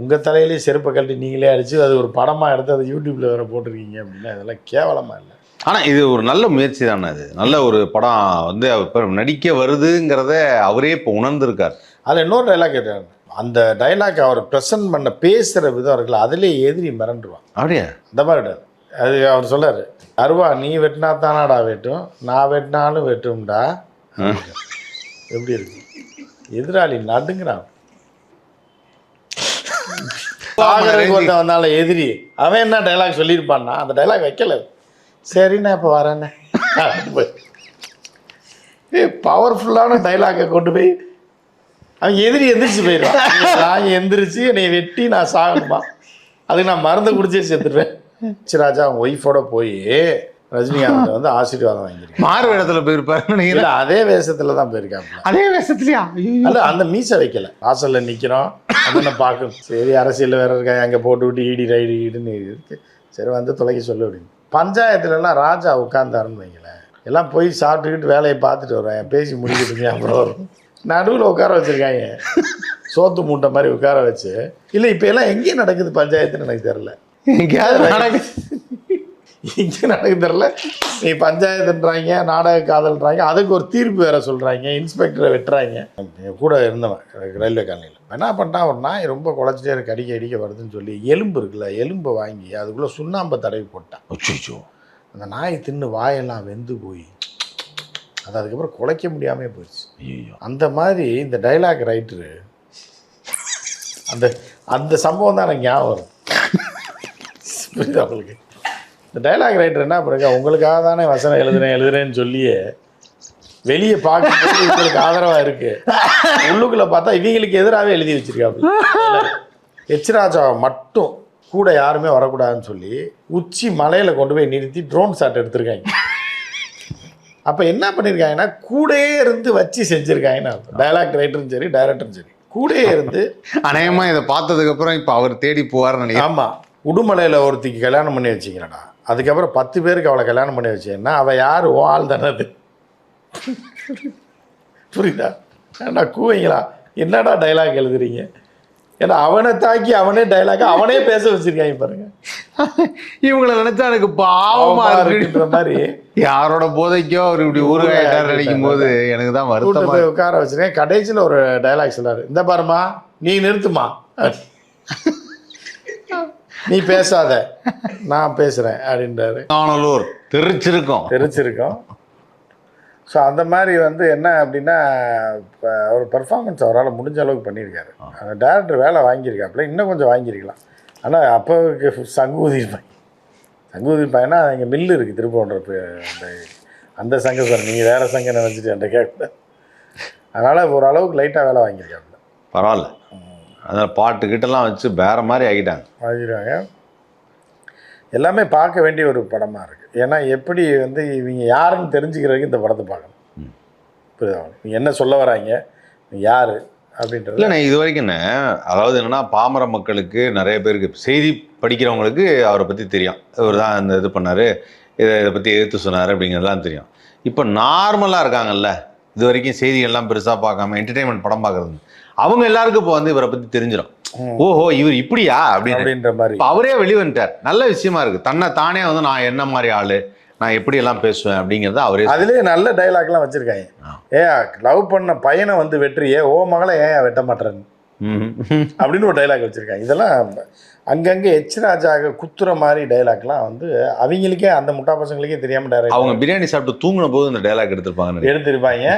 உங்கள் தலையிலேயே செருப்பை கழட்டி நீங்களே அடித்து அது ஒரு படமாக எடுத்து அதை யூடியூப்பில் வேறு போட்டிருக்கீங்க அப்படின்னா இதெல்லாம் கேவலமாக இல்லை. ஆனால் இது ஒரு நல்ல முயற்சி தானே. அது நல்ல ஒரு படம் வந்து இப்போ நடிக்க வருதுங்கிறத அவரே இப்போ உணர்ந்திருக்கார். அதில் இன்னொரு டைலாக் கேட்டார். அந்த டைலாக் அவர் ப்ரெசன்ட் பண்ண பேசுகிற விதம் இருக்குல்ல, அதுலேயே எதிரி மிரண்டுருவான். அப்படியா? அந்த மாதிரி அது அவர் சொல்லார், அருவா நீ வெட்டினா தானாடா வெட்டும், நான் வெட்டினாலும் வெட்டும்டா. எப்படி இருக்கு? எதிராளி நடுங்கிறான். ஒருத்தன் வந்தால எதிரி அவன் என்ன டைலாக் சொல்லியிருப்பான்னா அந்த டைலாக் வைக்கல. சரிண்ணா இப்போ வரேண்ணே. பவர்ஃபுல்லான டைலாக்கை கொண்டு போய் அவன் எதிரி எந்திரிச்சு போயிடுவான். நான் எந்திரிச்சு என்னை வெட்டி நான் சாகணுமா, அதுக்கு நான் மருந்து குடிச்சே செத்துடுவேன். ராஜா அவங்க ஒய்ஃபோட போய் ரஜினிகாந்த் வந்து ஆசீர்வாதம் வாங்கியிருக்கேன். மாறு வேடத்துல போயிருப்பாரு. இல்லை, அதே வேஷத்துல தான் போயிருக்காங்க. அதே வேஷத்துலயா? அல்ல, அந்த மீசை வைக்கல. வாசல்ல நிற்கிறோம், அதை பார்க்கணும். சரி அரசியல் வேற இருக்காங்க, அங்கே போட்டு விட்டு ஈடி ரைடு ஈடுன்னு இருக்கு. சரி வந்து தொலைக்க சொல்லு அப்படின்னு. பஞ்சாயத்துலலாம் ராஜா உட்கார்ந்தாருன்னு வைங்களேன், எல்லாம் போய் சாப்பிட்டுக்கிட்டு வேலையை பார்த்துட்டு வருவேன், பேசி முடிக்கிட்டுங்க. அப்புறம் வரும் நடுவில் உட்கார வச்சுருக்காங்க, சோத்து மூட்டை மாதிரி உட்கார வச்சு. இல்லை இப்போ எல்லாம் எங்கேயும் நடக்குது பஞ்சாயத்துன்னு எனக்கு தெரில. எங்கேயாவது நடக்குது, எங்கே நடக்குது தெரில. நீ பஞ்சாயத்துன்றாங்க, நாடக காதல்ன்றாங்க, அதுக்கு ஒரு தீர்ப்பு வேறு சொல்கிறாங்க, இன்ஸ்பெக்டரை வெட்டுறாங்க. கூட இருந்தவன் ரயில்வே காலனியில் என்ன பண்ணிட்டான், ஒரு நாய் ரொம்ப குழச்சிட்டே இருக்கு, அடிக்க வருதுன்னு சொல்லி எலும்பு இருக்குல்ல, எலும்பை வாங்கி அதுக்குள்ளே சுண்ணாம்பை தடவி போட்டான். அச்சோ, அந்த நாய் தின்னு வாயெல்லாம் வெந்து போய் அது அதுக்கப்புறம் குலைக்க முடியாமல் போயிடுச்சு. ஐயோ, அந்த மாதிரி இந்த டைலாக் ரைட்டரு அந்த அந்த சம்பவம் தான் எனக்கு ஞாபகம் வரும். புரியுது அவங்களுக்கு? இந்த டைலாக் ரைட்டர் என்ன பண்ணுங்க, உங்களுக்காக தானே வசனம் எழுதுறேன்னு சொல்லியே வெளியே பார்க்கும்போது இவங்களுக்கு ஆதரவாக இருக்குது, உள்ளுக்குள்ளே பார்த்தா இவங்களுக்கு எதிராகவே எழுதி வச்சிருக்காங்க. ராஜாவை மட்டும் கூட யாருமே வரக்கூடாதுன்னு சொல்லி உச்சி மலையில் கொண்டு போய் நிறுத்தி ட்ரோன் ஷாட் எடுத்திருக்காங்க. அப்போ என்ன பண்ணியிருக்காங்கன்னா கூடயே இருந்து வச்சு செஞ்சுருக்காங்கன்னு அர்த்தம். டைலாக் ரைட்டரும் சரி டைரக்டரும் சரி கூடயே இருந்து. அநேகமாக இதை பார்த்ததுக்கப்புறம் இப்போ அவர் தேடி போவார்னு நினைக்கிறேன். ஆமாம், உடுமலையில் ஒருத்திக்கு கல்யாணம் பண்ணி வச்சிங்களடா, அதுக்கப்புறம் 10 பேருக்கு அவளை கல்யாணம் பண்ணி வச்சேன்னா அவள் யார் ஆள் தானே அது. புரியுதா? ஏன்னா கூவைங்களா என்னடா டைலாக் எழுதுறீங்க? ஏன்னா அவனை தாக்கி அவனே டைலாக் அவனே பேச வச்சிருக்காங்க பாருங்க. இவங்களை நினைச்சா எனக்கு பாவமா இருக்குன்ற மாதிரி. யாரோட போதைக்கோ அவர் இப்படி ஊருகாயிட்டார் நினைக்கும் போது எனக்கு தான் வருத்தமா. போய் உட்கார வச்சிருக்கேன். கடைசியில் ஒரு டைலாக் சொல்றாரு, இந்த பாருமா நீ நிறுத்துமா, நீ பேசாத நான் பேசுறேன் அப்படின்றாரு. ஆனலூர் தெரிச்சிருக்கோம். ஸோ அந்த மாதிரி வந்து என்ன அப்படின்னா, இப்போ ஒரு பர்ஃபார்மன்ஸ் அவரால் முடிஞ்ச அளவுக்கு பண்ணியிருக்காரு. அந்த டேரக்டர் வேலை வாங்கியிருக்காப்புல, இன்னும் கொஞ்சம் வாங்கியிருக்கலாம். ஆனால் அப்போவுக்கு சங்கு ஊதிருப்பாங்கன்னா இங்கே மில்லு இருக்குது திருப்பூர், அந்த சங்கம் சார், நீங்கள் வேறு சங்கம் நினச்சிட்டு என்கிட்ட கேட்க. அதனால் ஓரளவுக்கு லைட்டாக வேலை வாங்கியிருக்காப்புல. பரவாயில்ல. அதனால் பாட்டுக்கிட்டலாம் வச்சு வேறு மாதிரி வாங்கிடுவாங்க. எல்லாமே பார்க்க வேண்டிய ஒரு படமாக இருக்குது. ஏன்னா எப்படி வந்து இவங்க யாருன்னு தெரிஞ்சுக்கிறதுக்கு இந்த படத்தை பார்க்கணும். புரியுதா? நீங்கள் என்ன சொல்ல வராங்க, யார் அப்படின்றது. இல்லை, நான் இது வரைக்கும் அதாவது என்னென்னா பாமர மக்களுக்கு நிறைய பேருக்கு செய்தி படிக்கிறவங்களுக்கு அவரை பற்றி தெரியும், இவர் தான் இந்த இது பண்ணார், இதை பற்றி எதிர்த்து சொன்னார் அப்படிங்கிறதுலாம் தெரியும். இப்போ நார்மலாக இருக்காங்கல்ல, இது வரைக்கும் செய்திகள்லாம் பெருசாக பார்க்காம என்டர்டெயின்மெண்ட் படம் பார்க்குறது, அவங்க எல்லாருக்கும் இப்போ வந்து இவரை பற்றி தெரிஞ்சிடும். ஓஹோ இவர் இப்படியா அப்படின்ற மாதிரி அவரே வெளிவந்துட்டார். நல்ல விஷயமா இருக்கு. தன்னை தானே வந்து நான் என்ன மாதிரி ஆளு, நான் எப்படி எல்லாம் பேசுவேன் அப்படிங்கிறத அவரே. அதுலேயே நல்ல டைலாக்லாம் வச்சிருக்காங்க. லவ் பண்ண பையனை வந்து வெற்றியே ஓ மகளை ஏன் வெட்ட மாட்டேன்னு அப்படின்னு ஒரு டைலாக் வச்சிருக்காங்க. இதெல்லாம் அங்கங்கே ராஜாக குத்துற மாதிரி டைலாக்லாம் வந்து அவங்களுக்கே அந்த முட்டா பசங்களுக்கே தெரியாம டைலாக். அவங்க பிரியாணி சாப்பிட்டு தூங்கின போது இந்த டைலாக் எடுத்திருப்பாங்க.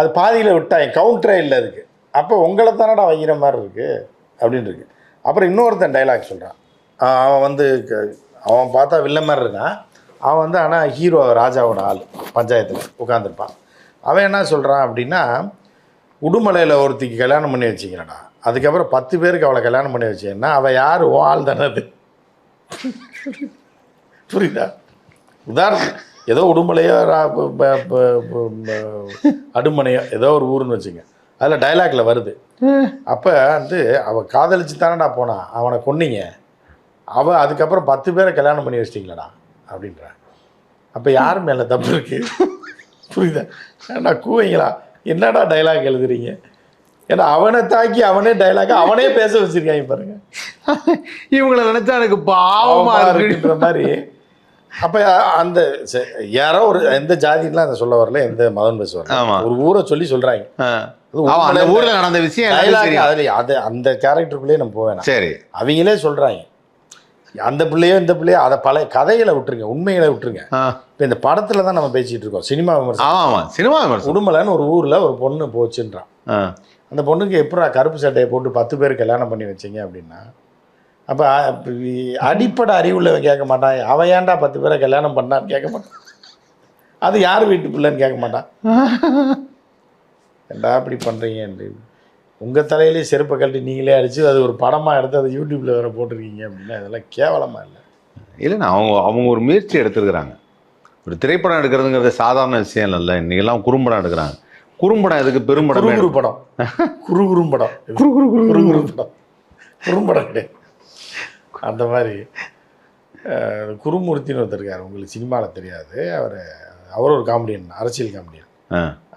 அது பாதியில் விட்டாங்க, கவுண்டரே இல்லை அதுக்கு. அப்போ உங்களை தானடா வைக்கிற மாதிரி இருக்கு அப்படின்னு இருக்கு. அப்புறம் இன்னொருத்தன் டைலாக் சொல்கிறான். அவன் வந்து அவன் பார்த்தா வில்ல மாதிரி இருக்கான், அவன் வந்து ஆனால் ஹீரோ ராஜாவோட ஆள் பஞ்சாயத்தில் உட்காந்துருப்பான். அவன் என்ன சொல்கிறான் அப்படின்னா, உடுமலையில் ஒருத்திக்கு கல்யாணம் பண்ணி வச்சிங்களடா, அதுக்கப்புறம் 10 பேருக்கு அவளை கல்யாணம் பண்ணி வச்சேன்னா அவள் யார் ஆள் தானே அது. புரியுதா? உதாரணம் ஏதோ உடுமலையோ அடுமனையோ ஏதோ ஒரு ஊருன்னு வச்சுங்க, அதில் டைலாக்ல வருது. அப்போ வந்து அவள் காதலிச்சு தானடா போனான், அவனை கொன்னீங்க, அவள் அதுக்கப்புறம் 10 பேரை கல்யாணம் பண்ணி வச்சிட்டிங்களடா அப்படின்ற. அப்போ யார் மேலே தப்பு இருக்கு? புரியுதா? ஏன்னா கூவைங்களா என்னடா டைலாக் எழுதுறீங்க? ஏன்னா அவனை தாக்கி அவனே டைலாக் அவனே பேச வச்சிருக்காங்க பாருங்க. இவங்களை நினைச்சா எனக்கு பாவமா இருக்குன்ற மாதிரி. அப்போ அந்த யாரோ ஒரு எந்த ஜாதிலாம் அதை சொல்ல வரல, எந்த மதம் பேச வரல, ஒரு ஊரை சொல்லி சொல்கிறாங்க. அந்த ஊர்ல நடந்த விஷயம் அதில் அது அந்த கேரக்டருக்குள்ளேயே நம்ம போவேன். சரி, அவங்களே சொல்கிறாங்க அந்த பிள்ளையோ இந்த பிள்ளையோ, அதை பல கதைகளை விட்டுருங்க, உண்மைகளை விட்டுருங்க. இப்போ இந்த படத்தில் தான் நம்ம பேசிகிட்டு இருக்கோம், சினிமா விமர்சனம். ஆமாம், சினிமா விமர்சனம். உடுமலைன்னு ஒரு ஊரில் ஒரு பொண்ணு போச்சுன்றான். அந்த பொண்ணுக்கு எப்படா கருப்பு சட்டையை போட்டு 10 பேர் கல்யாணம் பண்ணி வச்சிங்க அப்படின்னா, அப்போ அடிப்படை அறிவுள்ளவன் கேட்க மாட்டான், அவன் ஏன்டா 10 பேரை கல்யாணம் பண்ணான்னு கேட்க மாட்டான். அது யார் வீட்டு பிள்ளைன்னு கேட்க மாட்டான். ஏண்டா இப்படி பண்ணுறீங்க, உங்கள் தலையிலே செருப்பை கழட்டி நீங்களே அடித்து அது ஒரு படமாக எடுத்து அதை யூடியூப்பில் வேறு போட்டிருக்கீங்க அப்படின்னா இதெல்லாம் கேவலமாக இல்லை. இல்லைண்ணா, அவங்க ஒரு முயற்சி எடுத்துருக்குறாங்க. ஒரு திரைப்படம் எடுக்கிறதுங்கிறது சாதாரண விஷயம் இல்லை. இன்றைக்கெல்லாம் குறும்படம் எடுக்கிறாங்க. குறும்படம் எதுக்கு, பெரும்படம், குறும்படம், குறும்படம், குறும்படம், குறும்படம் கிடையாது. அந்த மாதிரி குருமூர்த்தின்னு ஒருத்தர் இருக்கார், உங்களுக்கு சினிமாவில் தெரியாது. அவர் ஒரு காமெடியன், அரசியல் காமெடியன்.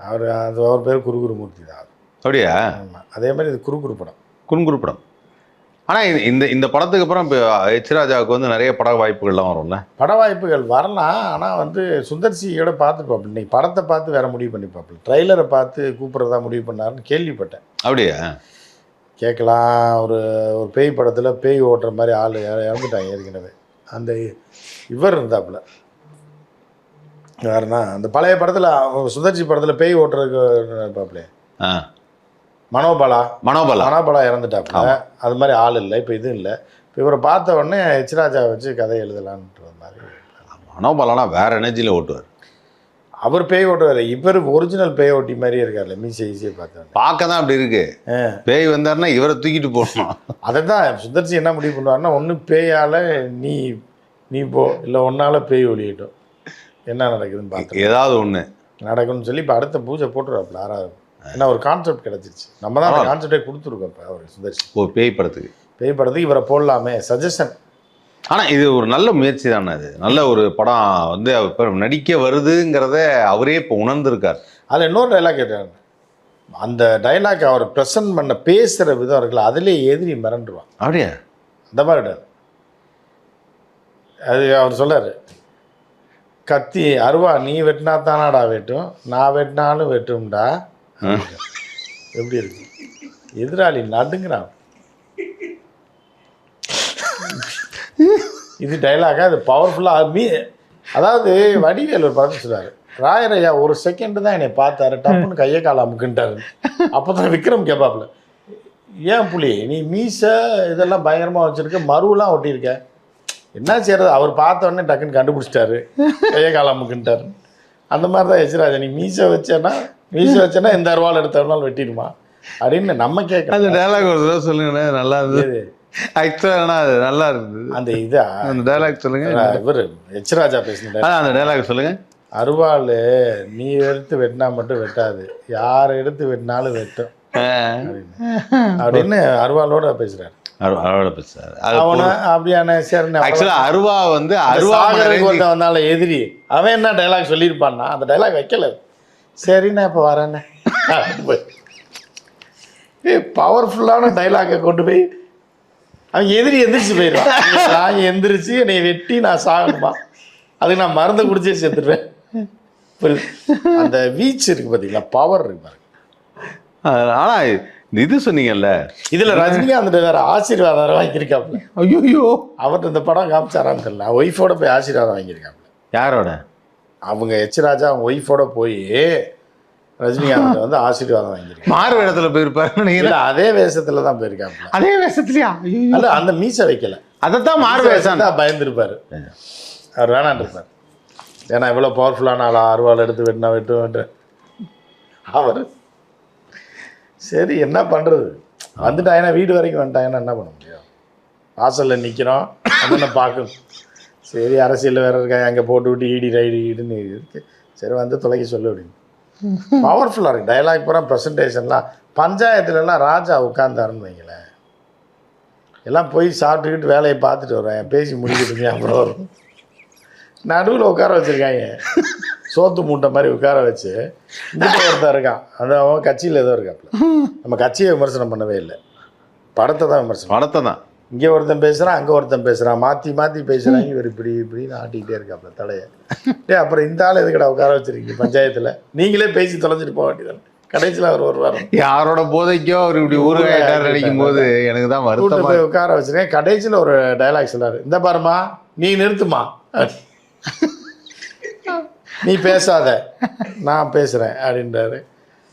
அவர் பேர் குருமூர்த்தி தான். அப்படியா? ஆமாம், அதே மாதிரி இது குறுகுறுப்படம், குறுங்குறுப்படம். ஆனால் இந்த படத்துக்கு அப்புறம் இப்போ எச் ராஜாவுக்கு வந்து நிறைய பட வாய்ப்புகள்லாம் வரும்ல. பட வாய்ப்புகள் வரலாம். ஆனால் சுந்தர்சியோட பார்த்துப்பாப்பில், இன்னைக்கு படத்தை பார்த்து வேற முடிவு பண்ணிப்பாப்பில், ட்ரைலரை பார்த்து கூப்பிட்றதா முடிவு பண்ணாருன்னு கேள்விப்பட்டேன். அப்படியா? கேட்கலாம். ஒரு பேய் படத்தில் பேய் ஓட்டுற மாதிரி ஆள் இறந்துட்டாங்க ஏற்கனவே. அந்த இவர் இருந்தாப்புல யாருன்னா, அந்த பழைய படத்தில் சுந்தர்சி படத்தில் பேய் ஓட்டுறதுக்கு இருப்பாப்புலே, மனோபாலா இறந்துட்டாப்புல. அது மாதிரி ஆள் இல்லை, இப்போ இதுவும் இல்லை. இப்போ இவரை பார்த்த உடனே எச் ராஜா வச்சு கதை எழுதலான்ற மாதிரி. மனோபாலானா வேற எனர்ஜியில் ஓட்டுவார். அவர் பேய் ஓட்டுவார், இவர் ஒரிஜினல் பேய் ஓட்டி மாதிரியே இருக்கார்ல, மீசை ஈஸியாக பார்த்தேன். பார்க்க தான் அப்படி இருக்கு. பேய் வந்தாருன்னா இவரை தூக்கிட்டு போகணும். அதை தான் சுந்தர்சி என்ன முடிவு பண்ணுவார்னா, ஒன்று பேயால் நீ போ, இல்லை ஒன்றால் பேய் ஒழியட்டும், என்ன நடக்குதுன்னு பார்த்து ஏதாவது ஒன்று நடக்கும்னு சொல்லி இப்போ அடுத்த பூஜை போட்டுருவாப்புல 6வது. ஏன்னா ஒரு கான்செப்ட் கிடச்சிருச்சு, நம்ம தான் அந்த கான்செப்டே கொடுத்துருக்கோம். இப்போ அவர் சுந்தர்சி பேய் படத்துக்கு இவரை போடலாமே சஜஷன். ஆனால் இது ஒரு நல்ல முயற்சி தானே. அது நல்ல ஒரு படம் வந்து இப்போ நடிக்க வருதுங்கிறத அவரே இப்போ உணர்ந்திருக்கார். அதில் இன்னொரு டைலாக் கேட்டாங்க, அந்த டைலாக் அவர் ப்ரெசன்ட் பண்ண பேசுகிற விதம் இருக்குல்ல, அதிலே எதிரி மிரண்டுருவான். அப்படியா? அந்த மாதிரி அது அவர் சொல்லார், கத்தி அருவா நீ வெட்டினா தானாடா வெட்டும், நான் வெட்டினாலும் வெட்டும்டா. எப்படி இருக்கு, எதிராளி நடுங்கிறான். இது டைலாகா, அது பவர்ஃபுல்லாக. அதாவது வடிவேல் ஒரு படத்தை சொல்றாரு, ராயரையா ஒரு செகண்ட் தான் என்னை பார்த்தாரு, டப்புன்னு கையை கால அமுக்குன்ட்டாரு. அப்போ தான் விக்ரம் கேட்பாப்புல, ஏன் புலி நீ மீசை இதெல்லாம் பயங்கரமாக வச்சுருக்க, மருவெலாம் ஒட்டியிருக்க, என்ன செய்கிறது? அவர் பார்த்த உடனே டக்குன்னு கண்டுபிடிச்சிட்டாரு, கையை கால அமுக்குன்ட்டாரு. அந்த மாதிரி தான் எச் ராஜா, நீ மீசை வச்சேன்னா இந்த அருவாள் எடுத்தவனாலும் வெட்டிடுமா அப்படின்னு நம்ம கேட்க. அந்த டைலாக் ஒரு தடவை சொல்லுங்கண்ணே, நல்லா இருந்தது. ஆக்சுவலாக அது நல்லா இருந்தது. அந்த இதா அந்த டைலாக் சொல்லுங்க. இவர் எச் ராஜா பேசின அந்த டைலாக் சொல்லுங்க. அருவாள் நீ எடுத்து வெட்டினா மட்டும் வெட்டாது, யார் எடுத்து வெட்டினாலும் வெட்டும் அப்படின்னு அருவாளோட பேசுறாரு. அப்படியான அருவா வந்து வந்தால எதிரி அவன் என்ன டைலாக் சொல்லியிருப்பான்னா அந்த டைலாக் வைக்கல. சரிண்ணா இப்போ வரேண்ணே, பவர்ஃபுல்லான டைலாக்கை கொண்டு போய் அவன் எதிரி எந்திரிச்சு போயிடுவான். நான் எந்திரிச்சு என்னை வெட்டி நான் சாகணுமா, அதுக்கு நான் மருந்தை குடிச்சே சேர்த்துருவேன். அந்த வீச்சு இருக்கு பார்த்தீங்களா, பவர் இருக்கு பாருங்க. ஆனால் இது சொன்னீங்கல்ல, இதுல ரஜினிகாந்த் வேற ஆசீர்வாதம் வாங்கியிருக்காப்புல. ஐயோ, அவர்கிட்ட இந்த படம் காமிச்சாரான்னு தெரியல, ஒய்ஃபோட போய் ஆசீர்வாதம் வாங்கியிருக்காப்புல. யாரோட? அவங்க எச் ராஜா அவங்க ஒய்ஃபோட போய் ரஜினிகாந்த் வந்து ஆசீர்வாதம் வாங்கியிருக்காங்க. மாறு வேடத்துல போயிருப்பாரு. அதே வேஷத்துல தான் போயிருக்காப்புல. அதே வேஷத்துலயா? அல்ல, அந்த மீசை வைக்கல, அதைத்தான் மாறு வேஷம் தான் பயந்துருப்பாரு. அவர் வேணான் இருப்பார். ஏன்னா இவ்வளோ பவர்ஃபுல்லான ஆளா, அருவாள் எடுத்து வெட்டினா வெட்டு அவர். சரி என்ன பண்ணுறது, வந்துட்டாங்கன்னா வீடு வரைக்கும் வந்துட்டாங்கன்னா என்ன பண்ண முடியும்? வாசலில் நிற்கிறோம், அதென்ன பார்க்கணும். சரி அரசியலில் வேறு இருக்காங்க, அங்கே போட்டு விட்டு ஈடி ரைடுன்னு இருக்கு, சரி வந்து தொலைக்க சொல்லு அப்படின்னு. பவர்ஃபுல்லாக இருக்குது டைலாக் பூரா, ப்ரெசன்டேஷன்லாம். பஞ்சாயத்துலலாம் ராஜா உட்காந்தாருன்னு வைங்களேன், எல்லாம் போய் சாப்பிட்டுக்கிட்டு வேலையை பார்த்துட்டு வருவேன், பேசி முடிக்கிட்டுங்க, அப்புறம் வரும். நடுவில் உட்கார வச்சுருக்காங்க, சோத்து மூட்டை மாதிரி உட்கார வச்சு. இங்கிட்ட ஒருத்தர் இருக்கான், அந்த அவன் கட்சியில் ஏதோ இருக்காப்புல. நம்ம கட்சியை விமர்சனம் பண்ணவே இல்லை, படத்தை தான் விமர்சனம். படத்தை தான் இங்கே ஒருத்தன் பேசுகிறான், அங்கே ஒருத்தன் பேசுகிறான், மாற்றி மாற்றி பேசுகிறாங்க. இவர் இப்படி இப்படின்னு ஆட்டிக்கிட்டே இருக்காப்புல தலையை. அப்புறம் இந்த ஆள் எதுக்கடா உட்கார வச்சிருக்கீங்க பஞ்சாயத்தில், நீங்களே பேசி தொலைஞ்சிட்டு போக வேண்டியதானே. கடைசியில் அவர் வருவார். யாரோட போதைக்கோ அவர் இப்படி ஊருகாயிட்டார் நினைக்கும் போது எனக்கு தான் வருத்தம். போய் உட்கார வச்சிருக்கேன். கடைசியில் ஒரு டைலாக் சொல்றாரு, இந்த பாருமா நீ நிறுத்துமா, நீ பேசாத நான் பேசுகிறேன் அப்படின்றாரு.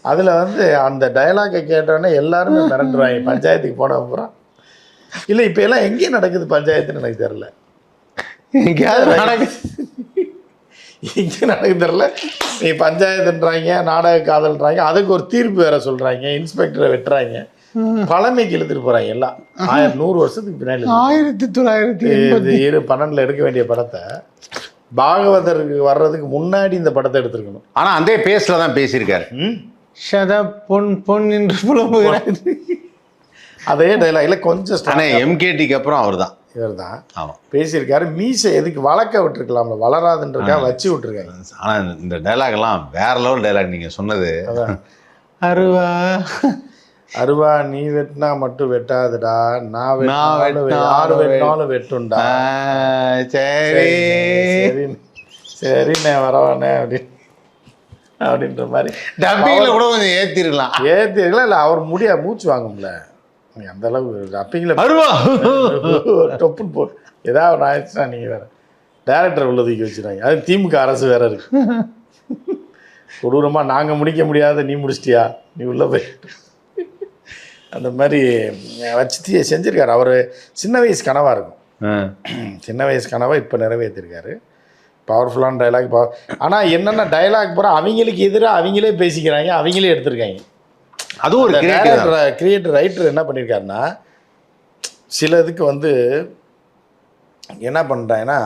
அதில் வந்து அந்த டைலாக்கை கேட்டோன்னே எல்லாருமே மிரண்டுருவாங்க பஞ்சாயத்துக்கு போன அப்புறம். இல்லை இப்போ எல்லாம் எங்கே நடக்குது பஞ்சாயத்துன்னு எனக்கு தெரில. எங்கேயாவது நடக்குது, எங்கே நடக்குது தெரில. நீ பஞ்சாயத்துன்றாங்க, நாடக காதல்ன்றாங்க, அதுக்கு ஒரு தீர்ப்பு வேற சொல்கிறாங்க, இன்ஸ்பெக்டரை வெட்டுறாங்க, பழமைக்கு இழுத்துட்டு போகிறாங்க எல்லாம். 100 வருஷத்துக்கு பின்னாடி 1912 எடுக்க வேண்டிய படத்தை பாகவதருக்கு வர்றதுக்கு முன்னாடி இந்த படத்தை எடுத்துருக்கணும். ஆனால் அந்த பேஸில் தான் பேசியிருக்காரு. சதா பொன் பொன் என்று புலம்புகிறார். அதே டைலாக்ல கொஞ்சம் ஆனால் எம்கேடிக்கு அப்புறம் அவர் தான், இவர் தான் ஆமாம் பேசியிருக்காரு. மீசை எதுக்கு வளர்க்க விட்டுருக்கலாம்ல, வளராதுன்றக்கா வச்சு விட்டுருக்காங்க. ஆனால் இந்த டைலாக்லாம் வேற லெவல் டைலாக். நீங்கள் சொன்னது அருவா அருவா நீ வெட்டினா மட்டும் வெட்டாதுடா, நான் வெட்டினாலும் வெட்டுண்டா. சரி சரிண்ணே வரவானே அப்படின்ற மாதிரி டப்பிங்கில் கூட கொஞ்சம் ஏற்றிருக்கலாம். இல்லை அவர் மூச்சு வாங்கும்ல அந்த அளவுக்கு டப்பிங்கில் அருவா டொப்புன்னு போ ஏதாவது ஒன்று ஆயிடுச்சுன்னா நீங்கள் வேறு டேரக்டர் உள்ள தூக்கி வச்சுருவாங்க. அது திமுக அரசு வேற இருக்கு. கொடூரமாக நாங்கள் முடிக்க முடியாத நீ முடிச்சிட்டியா, நீ உள்ளே போய் அந்த மாதிரி வச்சு செஞ்சுருக்காரு. அவர் சின்ன வயசு கனவாக இருக்கும். சின்ன வயசு கனவாக இப்போ நிறைவேற்றிருக்காரு. பவர்ஃபுல்லான டைலாக். ஆனால் என்னென்ன டைலாக் பூரா அவங்களுக்கு எதிராக அவங்களே பேசிக்கிறாங்க, அவங்களே எடுத்திருக்காங்க. அதுவும் ஒரு கிரியேட்டர் ரைட்டர் என்ன பண்ணியிருக்காருன்னா, சில இதுக்கு வந்து என்ன பண்ணுறாங்கன்னா,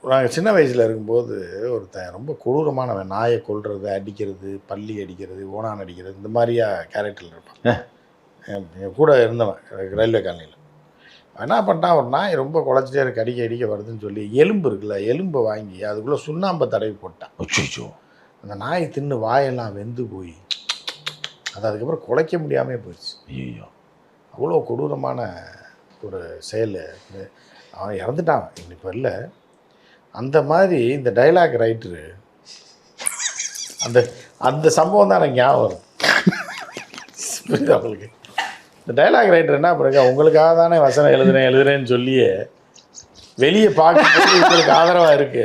நாங்கள் சின்ன வயசில் இருக்கும்போது ஒருத்தன் ரொம்ப கொடூரமானவன், நாயை கொல்றது, அடிக்கிறது, பள்ளி அடிக்கிறது, ஓனான் அடிக்கிறது, இந்த மாதிரியா கேரக்டரில் இருப்பான். என் கூட இருந்தவன் ரயில்வே காலனியில். என்ன பண்ணிட்டான், ஒரு நாய் ரொம்ப குலைச்சிட்டே இருக்கு, அடிக்க வருதுன்னு சொல்லி எலும்பு இருக்குல்ல, எலும்பை வாங்கி அதுக்குள்ளே சுண்ணாம்பை தடவி போட்டான். அச்சோ, அந்த நாய் தின்னு வாயெல்லாம் வெந்து போய் அது அதுக்கப்புறம் குலைக்க முடியாமல் போயிடுச்சு. ஐயோ, அவ்வளோ கொடூரமான ஒரு செயல். அவன் இறந்துட்டான் இப்போ இல்லை. அந்த மாதிரி இந்த டைலாக் ரைட்டரு அந்த அந்த சம்பவம் தான் எனக்கு ஞாபகம் வரும். புரியுது அவங்களுக்கு. இந்த டைலாக் ரைட்டர் என்ன பண்ணுங்க, உங்களுக்காக தானே வசனம் எழுதுறேன்னு சொல்லியே வெளியே பார்க்கும்போது இவங்களுக்கு ஆதரவாக இருக்கு,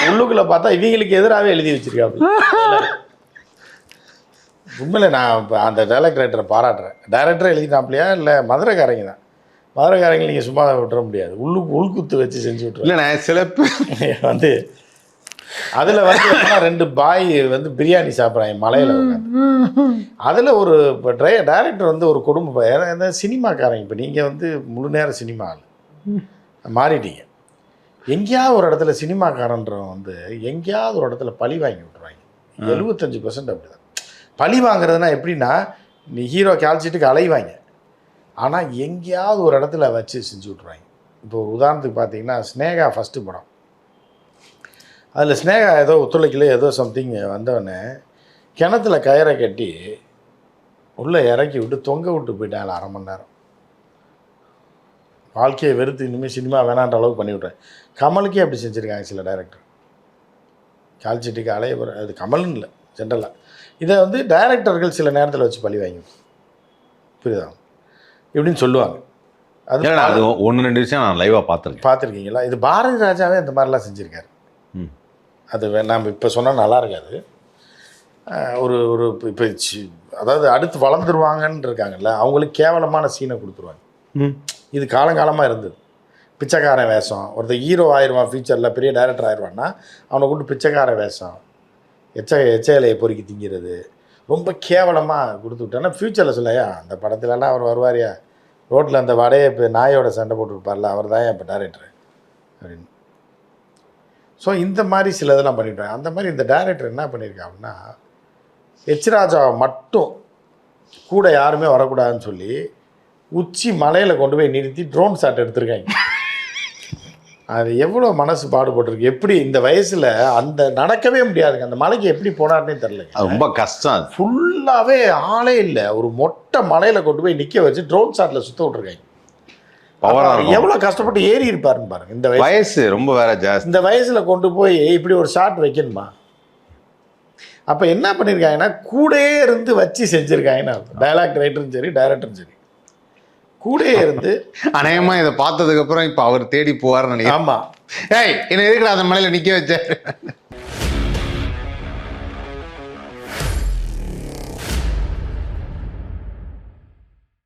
உள்ளுக்குள்ளே பார்த்தா இவங்களுக்கு எதிராகவே எழுதி வச்சிருக்காங்க. உண்மையில நான் இப்போ அந்த டைலாக் ரைட்டரை பாராட்டுறேன். டைரக்டரை எழுதிட்டாப்லையா இல்லை மதுரைக்காரங்க தான். மதுரைக்காரங்க நீங்கள் சும்மா விட்டுற முடியாது, உள்குத்து வச்சு செஞ்சு விட்டுருவோம். இல்லை சில பேர் வந்து அதில் வந்து 2 பாய் வந்து பிரியாணி சாப்பிட்றாங்க மலையில். அதில் ஒரு இப்போ டைரக்டர் வந்து ஒரு குடும்ப சினிமாக்காரங்க. இப்போ நீங்கள் வந்து முழு நேரம் சினிமாவில் மாறிட்டீங்க. எங்கேயாவது ஒரு இடத்துல சினிமாக்காரன்றவன் வந்து எங்கேயாவது ஒரு இடத்துல பழி வாங்கி விட்டுருவாங்க. 75% அப்படி தான். பழி வாங்குறதுனா எப்படின்னா, நீ ஹீரோ கால்ச்சிட்டுக்கு அலைவாங்க, ஆனால் எங்கேயாவது ஒரு இடத்துல வச்சு செஞ்சு விட்ருவாங்க. இப்போ ஒரு உதாரணத்துக்கு பார்த்தீங்கன்னா, ஸ்னேகா ஃபஸ்ட்டு படம், அதில் ஸ்னேகா ஏதோ ஒத்துழைக்கல ஏதோ சம்திங் வந்தவொடனே கிணத்துல கயிறை கட்டி உள்ளே இறக்கி விட்டு தொங்க விட்டு போயிட்டாங்க 1/2 மணி நேரம். வாழ்க்கையை வெறுத்து இனிமேல் சினிமா வேணான்ற அளவுக்கு பண்ணி விட்றேன். கமலுக்கே அப்படி செஞ்சுருக்காங்க சில டைரக்டர். கால்ச்சிட்டுக்கு அலைய அது கமல்னு இல்லை, ஜென்ரலாக இதை வந்து டைரக்டர்கள் சில நேரத்தில் வச்சு பழி வாங்கி, புரியுதா, இப்படின்னு சொல்லுவாங்க. அது 1-2 விஷயம் நான் லைவாக பார்த்துருக்கீங்களா? இது பாரதி ராஜாவே இந்த மாதிரிலாம் செஞ்சுருக்காரு. அது நாம் இப்போ சொன்னால் நல்லா இருக்காது. ஒரு ஒரு இப்போ அதாவது அடுத்து வளர்ந்துருவாங்கன்னு இருக்காங்கல்ல, அவங்களுக்கு கேவலமான சீனை கொடுத்துருவாங்க. இது காலங்காலமாக இருந்தது. பிச்சைக்காரன் வேஷம், ஒருத்தர் ஹீரோ ஆயிடுவான், ஃபியூச்சரில் பெரிய டைரக்டர் ஆயிடுவான்னா அவனை கூப்பிட்டு பிச்சைக்கார வேஷம், எச்ச இலையை பொறுக்கி திங்கிறது, ரொம்ப கேவலமாக கொடுத்து விட்டேன்னா ஃப்யூச்சரில் சொல்லையா அந்த படத்துலலாம் அவர் வருவாரியா, ரோட்டில் அந்த வடையை இப்போ நாயோட சண்டை போட்டுருப்பார்ல, அவர் தான் இப்போ டைரக்டர் அப்படின்னு. ஸோ இந்த மாதிரி சில இதெல்லாம் பண்ணிவிட்டாங்க. அந்த மாதிரி இந்த டைரக்டர் என்ன பண்ணியிருக்காங்க அப்படின்னா, எச் ராஜாவை மட்டும் கூட யாருமே வரக்கூடாதுன்னு சொல்லி உச்சி மலையில் கொண்டு போய் நிறுத்தி ட்ரோன் ஷாட் எடுத்திருக்காங்க. அது எவ்வளோ மனசு பாடுபட்டிருக்கு. எப்படி இந்த வயசில் அந்த நடக்கவே முடியாதுங்க. அந்த மலைக்கு எப்படி போனார்னே தெரிலங்க. அது ரொம்ப கஷ்டம். அது ஃபுல்லாகவே ஆளே இல்லை. ஒரு மொட்டை மலையில் கொண்டு போய் நிற்க வச்சு ட்ரோன் ஷாட்டில் சுற்ற விட்ருக்காங்க. எவ்வளோ கஷ்டப்பட்டு ஏறி இருப்பாருன்னு பாருங்க. இந்த வயசு ரொம்ப வேற ஜாஸ்தி. இந்த வயசில் கொண்டு போய் இப்படி ஒரு ஷாட் வைக்கணுமா? அப்போ என்ன பண்ணியிருக்காங்கன்னா கூடயே இருந்து வச்சு செஞ்சுருக்காங்கன்னா, டைலாக் ரைட்டரும் சரி டைரக்டரும் சரி கூடயே இருந்து. அநேகமா இதை பார்த்ததுக்கு அப்புறம் இப்ப அவர் தேடி போவார்னு நினைக்கிறேன். ஆமா, ஏய் என்ன எதுக்குடா அந்த மலையில நிக்க வச்சாரு.